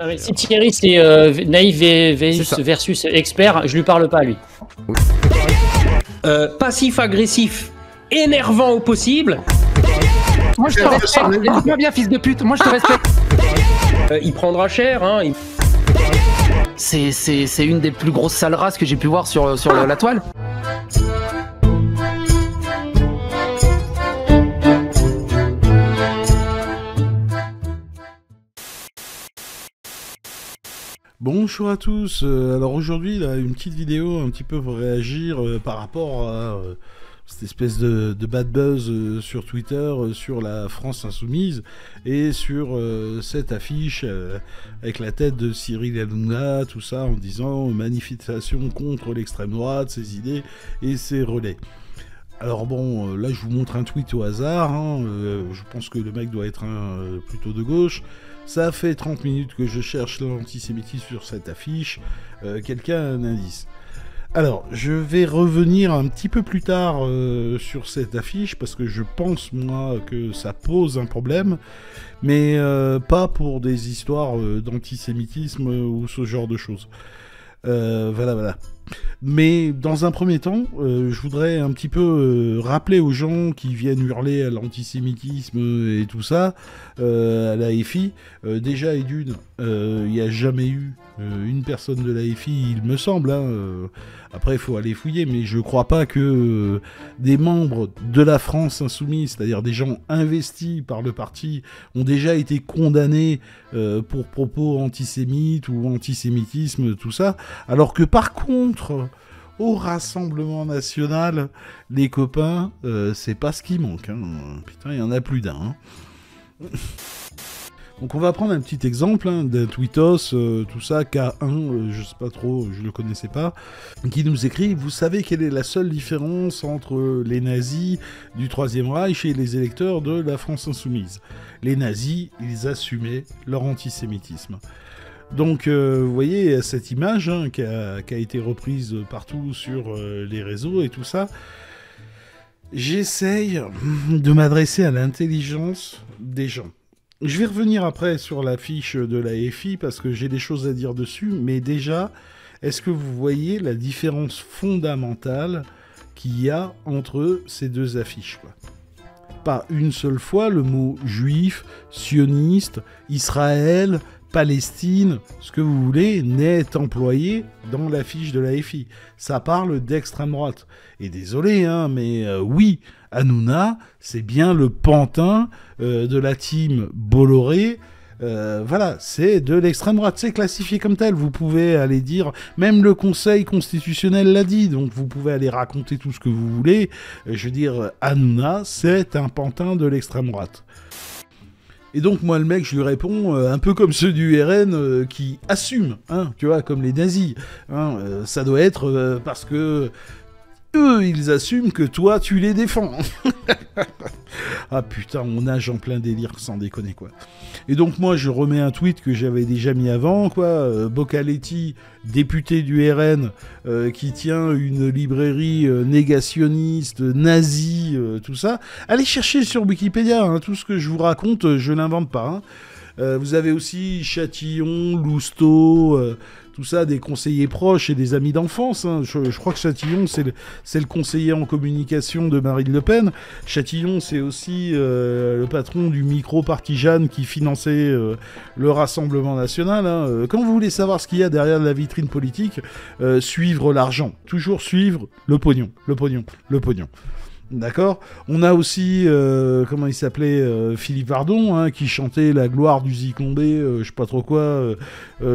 Ah, mais si Thierry c'est naïf versus expert, je lui parle pas à lui. Passif-agressif, énervant au possible. Moi je te respecte, écoute-moi bien fils de pute, moi je te respecte. Il prendra cher, hein. C'est une des plus grosses sales races que j'ai pu voir sur la toile. Bonjour à tous, alors aujourd'hui là une petite vidéo un petit peu pour réagir par rapport à cette espèce de bad buzz sur Twitter sur la France Insoumise et sur cette affiche avec la tête de Cyril Hanouna, tout ça en disant manifestation contre l'extrême droite, ses idées et ses relais. Alors bon, là je vous montre un tweet au hasard, hein, je pense que le mec doit être plutôt de gauche. Ça fait 30 minutes que je cherche l'antisémitisme sur cette affiche, quelqu'un a un indice. Alors, je vais revenir un petit peu plus tard sur cette affiche, parce que je pense, moi, que ça pose un problème, mais pas pour des histoires d'antisémitisme ou ce genre de choses. Voilà. Mais dans un premier temps, je voudrais un petit peu rappeler aux gens qui viennent hurler à l'antisémitisme et tout ça, à la FI, déjà et d'une, il n'y a jamais eu une personne de la FI, il me semble, hein, après il faut aller fouiller, mais je crois pas que des membres de la France Insoumise, c'est-à-dire des gens investis par le parti, ont déjà été condamnés pour propos antisémites ou antisémitisme, tout ça, alors que par contre, au Rassemblement National, les copains, c'est pas ce qui manque, hein. Putain, il y en a plus d'un, hein. Donc on va prendre un petit exemple hein, d'un tweetos, tout ça, K1, je sais pas trop, je le connaissais pas, qui nous écrit « Vous savez quelle est la seule différence entre les nazis du Troisième Reich et les électeurs de la France Insoumise ? Les nazis, ils assumaient leur antisémitisme. » Donc vous voyez cette image hein, qui a été reprise partout sur les réseaux et tout ça. J'essaye de m'adresser à l'intelligence des gens. Je vais revenir après sur la fiche de la FI parce que j'ai des choses à dire dessus, mais déjà, est-ce que vous voyez la différence fondamentale qu'il y a entre ces deux affiches, quoi ? Pas une seule fois le mot juif, sioniste, Israël, Palestine, ce que vous voulez, n'est employé dans l'affiche de la FI. Ça parle d'extrême droite. Et désolé, hein, mais oui, Hanouna, c'est bien le pantin de la team Bolloré. Voilà, c'est de l'extrême droite, c'est classifié comme tel. Vous pouvez aller dire, même le Conseil constitutionnel l'a dit, donc vous pouvez aller raconter tout ce que vous voulez. Je veux dire, Hanouna, c'est un pantin de l'extrême droite. Et donc moi le mec je lui réponds un peu comme ceux du RN qui assument, hein, tu vois, comme les nazis. Hein, ça doit être parce que eux ils assument que toi tu les défends. Ah putain, on nage en plein délire sans déconner quoi. Et donc moi je remets un tweet que j'avais déjà mis avant quoi, Bocaletti, député du RN, qui tient une librairie négationniste, nazie, tout ça. Allez chercher sur Wikipédia, hein, tout ce que je vous raconte, je l'invente pas. Hein. Vous avez aussi Chatillon, Lousteau, tout ça, des conseillers proches et des amis d'enfance. Hein. Je crois que Chatillon, c'est le conseiller en communication de Marine Le Pen. Chatillon, c'est aussi le patron du micro-parti Jeanne qui finançait le Rassemblement National. Hein. Quand vous voulez savoir ce qu'il y a derrière la vitrine politique, suivre l'argent. Toujours suivre le pognon, le pognon, le pognon. D'accord. On a aussi, comment il s'appelait, Philippe Ardon, hein, qui chantait la gloire du Zikondé, je sais pas trop quoi,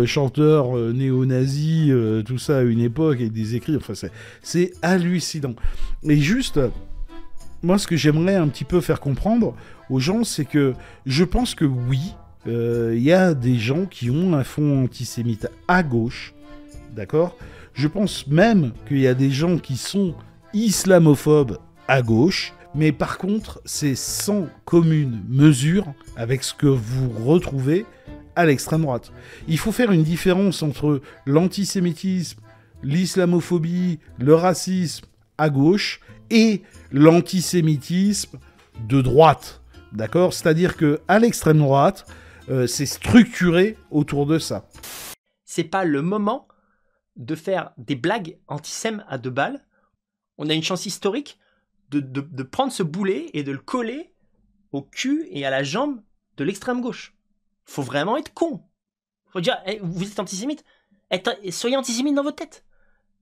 chanteur néo-nazi, tout ça à une époque, avec des écrits, enfin c'est hallucinant. Et juste, moi ce que j'aimerais un petit peu faire comprendre aux gens, c'est que je pense que oui, il y a des gens qui ont un fond antisémite à gauche, d'accord. Je pense même qu'il y a des gens qui sont islamophobes à gauche, mais par contre, c'est sans commune mesure avec ce que vous retrouvez à l'extrême droite. Il faut faire une différence entre l'antisémitisme, l'islamophobie, le racisme à gauche et l'antisémitisme de droite. D'accord ? C'est-à-dire que à l'extrême droite, c'est structuré autour de ça. C'est pas le moment de faire des blagues antisèmes à 2 balles. On a une chance historique de prendre ce boulet et de le coller au cul et à la jambe de l'extrême gauche. Faut vraiment être con. Faut dire, vous êtes antisémite, soyez antisémite dans votre tête.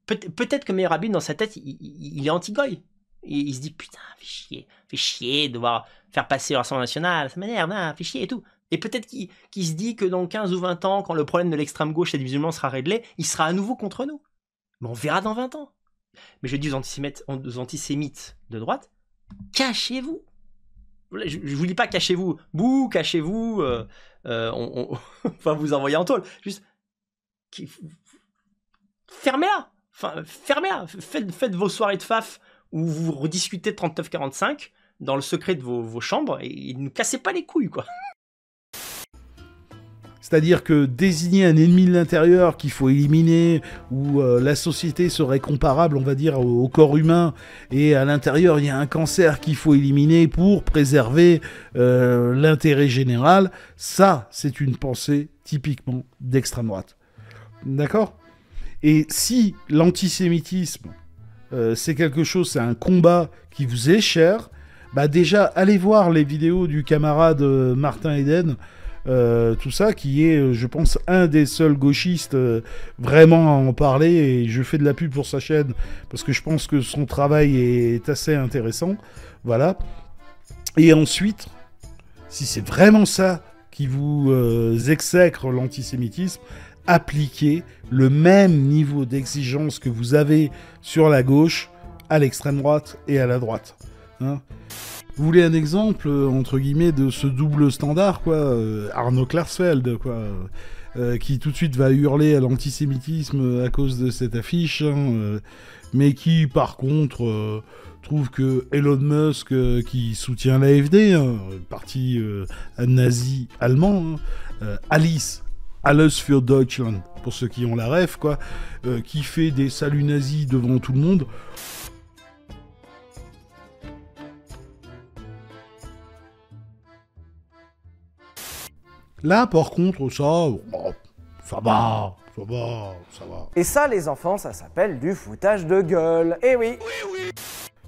Peut-être que Meir Habib, dans sa tête, il est anti-goy. Il se dit, putain, fait chier de devoir faire passer le Rassemblement national, ça m'énerve, fait chier et tout. Et peut-être qu'il se dit que dans 15 ou 20 ans, quand le problème de l'extrême gauche et des musulmans sera réglé, il sera à nouveau contre nous. Mais on verra dans 20 ans. Mais je dis aux antisémites de droite, cachez-vous. Je vous dis pas cachez-vous, bouh, cachez-vous, on va vous envoyer en tôle. Juste, fermez-la. Enfin, fermez-la. Faites vos soirées de faf où vous rediscutez de 39-45 dans le secret de vos chambres et ne nous cassez pas les couilles, quoi. C'est-à-dire que désigner un ennemi de l'intérieur qu'il faut éliminer, où la société serait comparable, on va dire, au corps humain, et à l'intérieur, il y a un cancer qu'il faut éliminer pour préserver l'intérêt général, ça, c'est une pensée typiquement d'extrême droite. D'accord ? Et si l'antisémitisme, c'est quelque chose, c'est un combat qui vous est cher, bah déjà, allez voir les vidéos du camarade Martin Eden, tout ça, qui est, je pense, un des seuls gauchistes vraiment à en parler, et je fais de la pub pour sa chaîne, parce que je pense que son travail est assez intéressant, voilà. Et ensuite, si c'est vraiment ça qui vous exècre l'antisémitisme, appliquez le même niveau d'exigence que vous avez sur la gauche, à l'extrême droite et à la droite, hein. Vous voulez un exemple, entre guillemets, de ce double standard, quoi, Arnaud Klarsfeld, quoi, qui tout de suite va hurler à l'antisémitisme à cause de cette affiche, hein, mais qui, par contre, trouve que Elon Musk, qui soutient l'AfD, hein, parti nazi allemand, Alice, Alles für Deutschland, pour ceux qui ont la ref, quoi, qui fait des saluts nazis devant tout le monde. Là, par contre, ça va. Et ça, les enfants, ça s'appelle du foutage de gueule. Eh oui.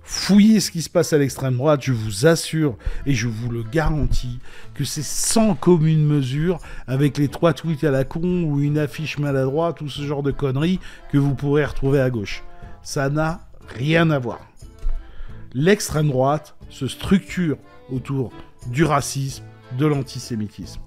Fouillez ce qui se passe à l'extrême droite, je vous assure, et je vous le garantis, que c'est sans commune mesure avec les 3 tweets à la con ou une affiche maladroite ou ce genre de conneries que vous pourrez retrouver à gauche. Ça n'a rien à voir. L'extrême droite se structure autour du racisme, de l'antisémitisme.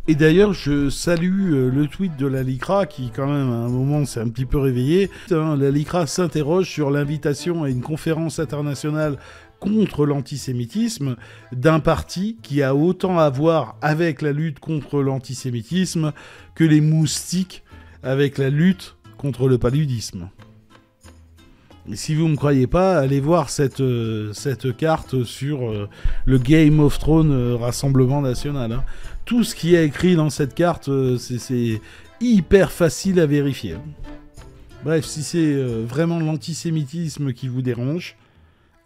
Et d'ailleurs, je salue le tweet de la LICRA qui, quand même, à un moment, s'est un petit peu réveillé. La LICRA s'interroge sur l'invitation à une conférence internationale contre l'antisémitisme d'un parti qui a autant à voir avec la lutte contre l'antisémitisme que les moustiques avec la lutte contre le paludisme. Et si vous ne me croyez pas, allez voir cette carte sur le Game of Thrones Rassemblement National, hein. Tout ce qui est écrit dans cette carte, c'est hyper facile à vérifier. Bref, si c'est vraiment l'antisémitisme qui vous dérange,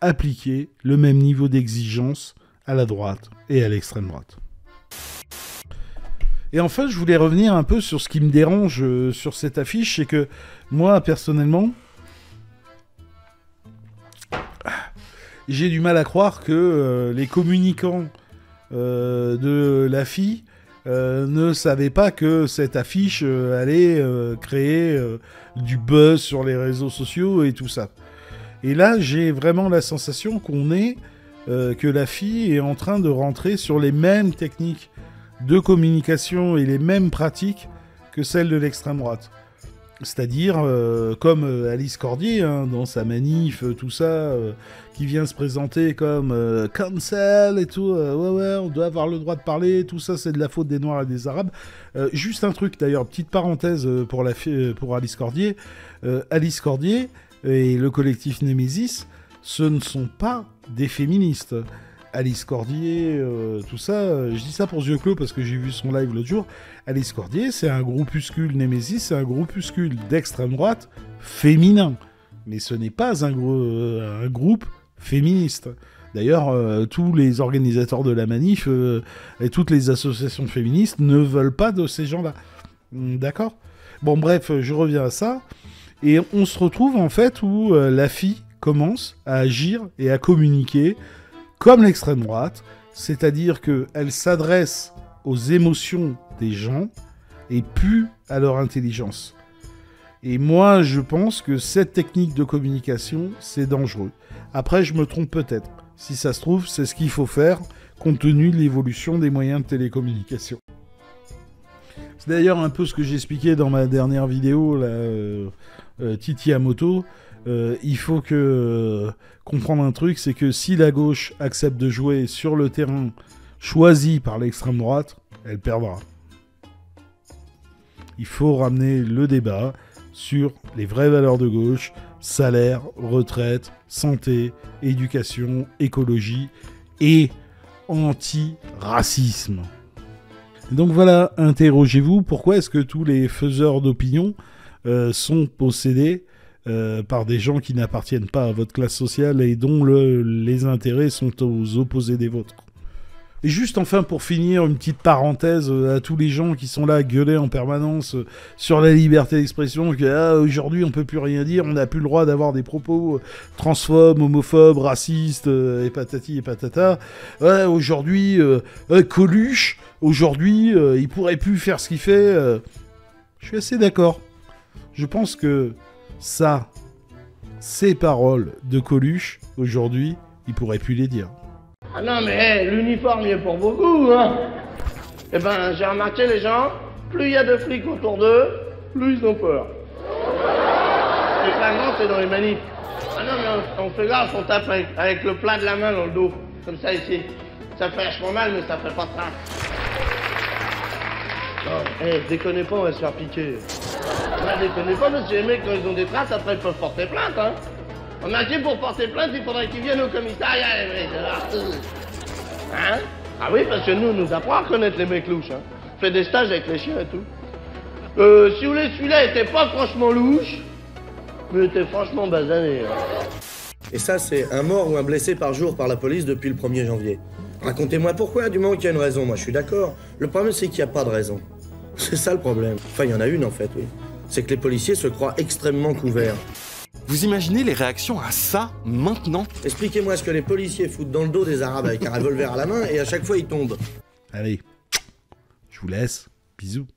appliquez le même niveau d'exigence à la droite et à l'extrême droite. Et enfin, je voulais revenir un peu sur ce qui me dérange sur cette affiche, c'est que moi, personnellement, j'ai du mal à croire que les communicants de la FI ne savaient pas que cette affiche allait créer du buzz sur les réseaux sociaux et tout ça. Et là, j'ai vraiment la sensation que la FI est en train de rentrer sur les mêmes techniques de communication et les mêmes pratiques que celles de l'extrême droite. C'est-à-dire, comme Alice Cordier, hein, dans sa manif, tout ça, qui vient se présenter comme cancel et tout, ouais, on doit avoir le droit de parler, tout ça, c'est de la faute des Noirs et des Arabes. Juste un truc, d'ailleurs, petite parenthèse pour Alice Cordier. Alice Cordier et le collectif Némésis, ce ne sont pas des féministes. Alice Cordier, tout ça, je dis ça pour yeux clos parce que j'ai vu son live l'autre jour. Alice Cordier, c'est un groupuscule Némésis, c'est un groupuscule d'extrême droite féminin. Mais ce n'est pas un groupe féministe. D'ailleurs, tous les organisateurs de la manif et toutes les associations féministes ne veulent pas de ces gens-là. D'accord ? Bon, bref, je reviens à ça. Et on se retrouve, en fait, où la fille commence à agir et à communiquer comme l'extrême droite, c'est-à-dire qu'elle s'adresse aux émotions des gens et plus à leur intelligence. Et moi, je pense que cette technique de communication, c'est dangereux. Après, je me trompe peut-être. Si ça se trouve, c'est ce qu'il faut faire, compte tenu de l'évolution des moyens de télécommunication. C'est d'ailleurs un peu ce que j'expliquais dans ma dernière vidéo, Titi à moto. Il faut comprendre un truc, c'est que si la gauche accepte de jouer sur le terrain choisi par l'extrême droite, elle perdra. Il faut ramener le débat sur les vraies valeurs de gauche, salaire, retraite, santé, éducation, écologie et anti-racisme. Donc voilà, interrogez-vous, pourquoi est-ce que tous les faiseurs d'opinion sont possédés par des gens qui n'appartiennent pas à votre classe sociale et dont les intérêts sont aux opposés des vôtres. Et juste enfin pour finir, une petite parenthèse à tous les gens qui sont là à gueuler en permanence sur la liberté d'expression, que aujourd'hui on peut plus rien dire, on n'a plus le droit d'avoir des propos transphobes, homophobes, racistes, et patati et patata. Ouais, aujourd'hui, Coluche, aujourd'hui, il pourrait plus faire ce qu'il fait. Je suis assez d'accord. Je pense que ça, ces paroles de Coluche, aujourd'hui, il pourrait plus les dire. Ah non mais l'uniforme il est pour beaucoup, hein. Eh ben j'ai remarqué les gens, plus il y a de flics autour d'eux, plus ils ont peur. C'est flagrant, c'est dans les manifs. Ah non mais on fait gaffe, on tape avec le plat de la main dans le dos, comme ça ici. Ça fait vachement mal mais ça fait pas de trace. Non, déconnez pas, on va se faire piquer. Déconnez pas parce que les mecs quand ils ont des traces après ils peuvent porter plainte, hein. On a dit pour porter plainte, il faudrait qu'ils viennent au commissariat, les mecs. Hein? Ah oui, parce que nous apprend à reconnaître les mecs louches. Hein. On fait des stages avec les chiens et tout. Si vous voulez, celui-là était pas franchement louche, mais était franchement basané. Hein. Et ça, c'est un mort ou un blessé par jour par la police depuis le 1er janvier. Racontez-moi pourquoi, du moment qu'il y a une raison. Moi, je suis d'accord. Le problème, c'est qu'il n'y a pas de raison. C'est ça le problème. Enfin, il y en a une, en fait, oui. C'est que les policiers se croient extrêmement couverts. Vous imaginez les réactions à ça, maintenant? Expliquez-moi ce que les policiers foutent dans le dos des Arabes avec un revolver à la main et à chaque fois ils tombent. Allez, je vous laisse. Bisous.